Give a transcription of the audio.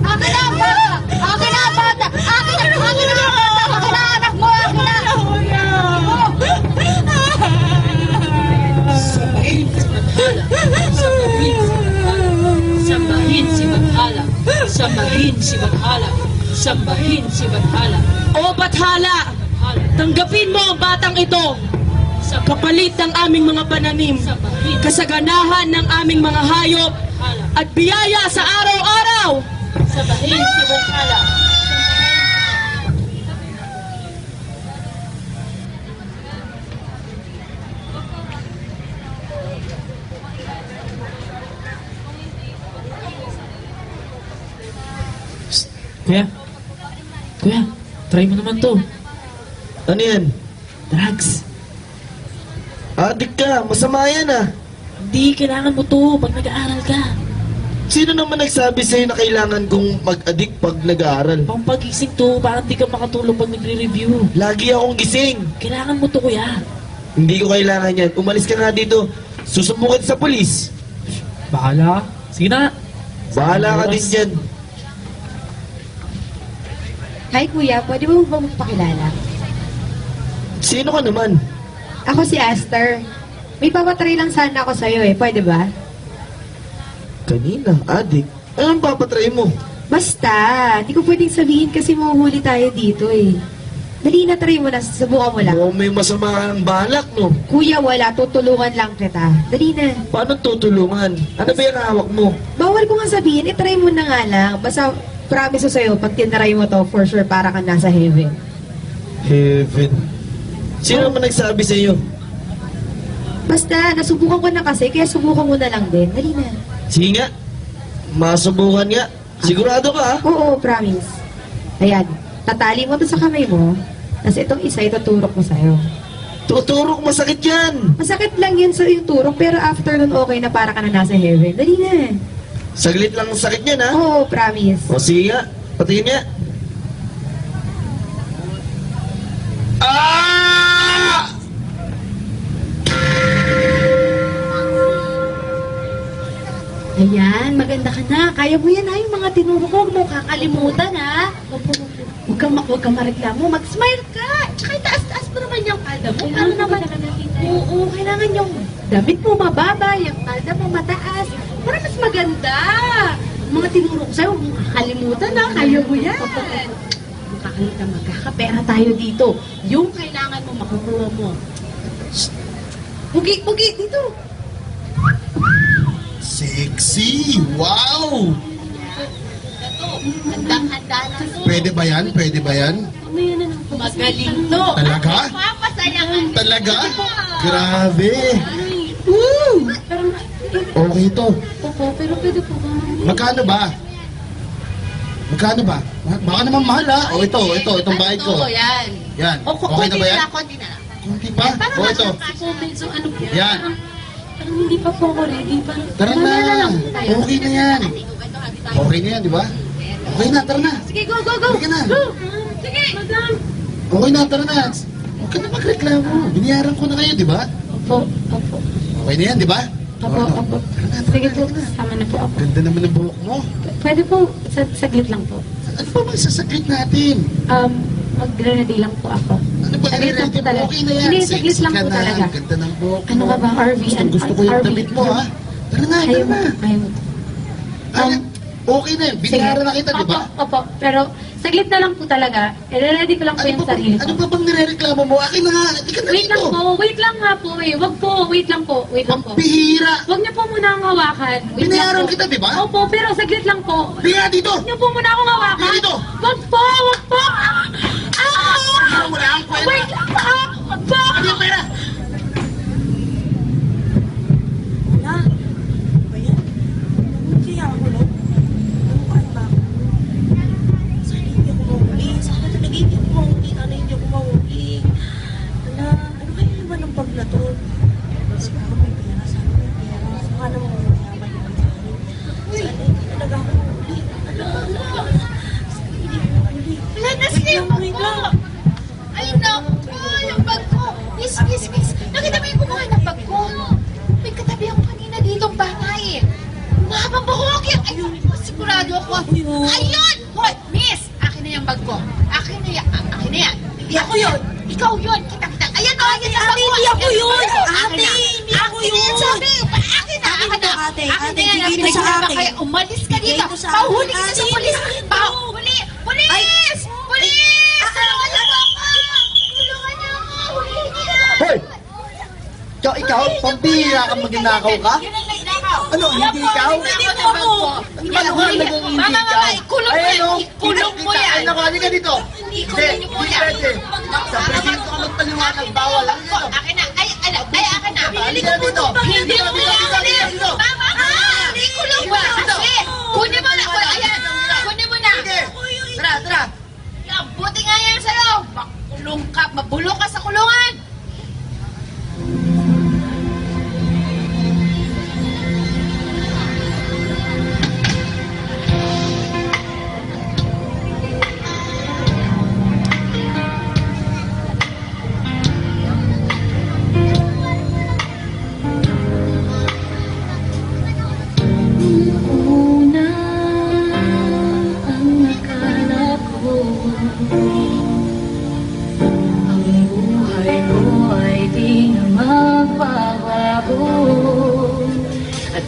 Akin na, bata! Akin na, bata! Akin na! Akin na, bata! Akin na, anak mo! Akin na! Sambahin si Bathala. Sambahin si Bathala. Sambahin si Bathala. O Bathala, tanggapin mo ang batang ito. Kapalit ng aming mga pananim, kasaganahan ng aming mga hayop, at biyaya sa araw-araw. Sambahin si Bathala. Kuya, try mo naman to. Ano yan? Drugs. Adik ka, masama yan ah. Hindi, kailangan mo to pag nag-aaral ka. Sino naman nagsabi sa'yo na kailangan kong mag-addict pag nag-aaral? Pampagising to, para hindi ka makatulog pag nagre-review. Lagi akong gising. Kailangan mo to, kuya. Hindi ko kailangan yan. Umalis ka nga dito. Susubukan sa pulis. Bahala. Sige na. Bahala ka din dyan. Hi, kuya. Pwede mo ba magpakilala? Sino ka naman? Ako si Aster. May papatry lang sana ako sa'yo eh. Pwede ba? Kanina, adik. Anong papatry mo? Basta. Hindi ko pwedeng sabihin kasi mahuhuli tayo dito eh. Dali na, try mo na. Subukan mo lang. Mukhang may masama kang balak, no? Kuya, wala. Tutulungan lang kita. Dali na. Paano tutulungan? Ano ba yung hawak mo? Bawal ko nga sabihin. I-try mo na nga lang. Basta, promise ko sa'yo, pag tinry mo to, for sure, para kang nasa heaven. Heaven. Sino naman nagsabi sa'yo? Basta, nasubukan ko na kasi, kaya subukan mo na lang din. Dali na. Sige nga. Masubukan nga. Sigurado ka, ha? Oo, promise. Ayan. Tatali mo to sa kamay mo. Tapos itong isa, ituturok mo sa'yo. Tuturok, masakit yan. Masakit lang yun sa yung turok, pero after nun okay na para ka na nasa heaven. Dali na. Saglit lang ang sakit yan, ha? Oo, promise. O sige nga. Patingin nga. Ah! Ayan, maganda ka na. Kaya mo yan ha, yung mga tinuro ko. Huwag mo kakalimutan ha. Huwag kang mareklamo. Mag-smile ka. Tsaka itaas-taas mo naman yung palda mo. Para naman, oo, kailangan yung damit mo mababa, yung palda mo mataas. Para mas maganda. Mga tinuro ko sa'yo, huwag mo kakalimutan ha. Kaya mo yan. Magkakalimutan, magkakapera tayo dito. Yung kailangan mo, makukuha mo. Pugi, dito. Sexy! Wow! Handa na. Pwede ba yan? Pwede ba yan? Magaling to. Talaga? Papasayangan. Talaga? Grabe! Woo! Okay to. Opo, pero pwede po ba? Magkano ba? Magkano ba? Baka naman mahal ha? O itong bayad ko. Oo, yan. Yan. Okay na ba yan? Konti na lang. Kunti pa? O ito. So, ano po? Yan. Parang hindi pa po ako ready. Parang, Tara mamaya na. lang tayo. Okay na yan. Okay na yan, di ba? Okay na, tara na. Sige, go. Sige na. Go. Sige. Madam. Okay na, tara na. Huwag ka na magreklamo. Biniyaran ko na kayo, di ba? Opo. Okay na yan, di ba? Opo. Tara na, Sige tara po, na. sama na po ako. Ganda naman ng buhok mo. Pwede po, saglit lang po. Ano ba bang sasaglit natin? Mag-ready lang po ako. Ano ba Saglit lang po nire-ready mo? talaga. Okay na yan. Hindi, Sexy saglit lang ka po na. talaga. Ganda ng buhok Ano mo. ka ba, RV? Gusto ko yung damit mo, ha? Tara na, Ayaw tara mo. na. Ayaw mo. Ay, okay na yun. Binayaran na kita, di ba? Opo. Pero saglit na lang po talaga. I-ready ko lang po yung sarili ko. Ano ba bang nirereklamo mo? Akin na nga. Hindi ka na Wait lang dito. po. Wait lang nga po eh. Wag po. Wait lang po. Pihira. Wag niyo po muna akong hawakan. Wait Binayaran lang po. kita, di ba? Opo, pero saglit lang po. Bigyan dito. Wag niyo po muna akong hawakan. Bigyan dito. Wag po. Wala ang kwenta. Wait lang po. Wag po. Ano yung pera? Wala na sila. ate. Akin Ate, na yan, bigay mo sa pinagkaiba akin. kayo. Umalis ka Bigay dito. mo sa Pauhuli akin, kita sa ate. polis. Pauhuli! Polis! Polis! Tulungan niyo ako! Tulungan niyo ako! Huli niyo! Hoy! Ikaw, pambihira ka magnanakaw ka? Yun ang nagnakaw. Ano, hindi ikaw? Hindi mo ako. Ano ka naging hindi Mama, ka? ikulong mo yan. Ikulong mo yan. Ay, naku, halika dito. Ikulong niyo po Hindi yan. pwede. Sa presinto ka magpaliwanag, bawal. Halika dito. Akin na. Ay, akin na. Halika dito. Hindi mo Dito. Mama ka! Ikulong mo na kasi. Kunin mo na. Ayan. Kunin mo na. Sige. Tara. Yan, buti nga yan sa'yo. Makulong ka. Mabulok ka sa kulungan. Una ang akala ko ang buhay ko ay di na magbabago at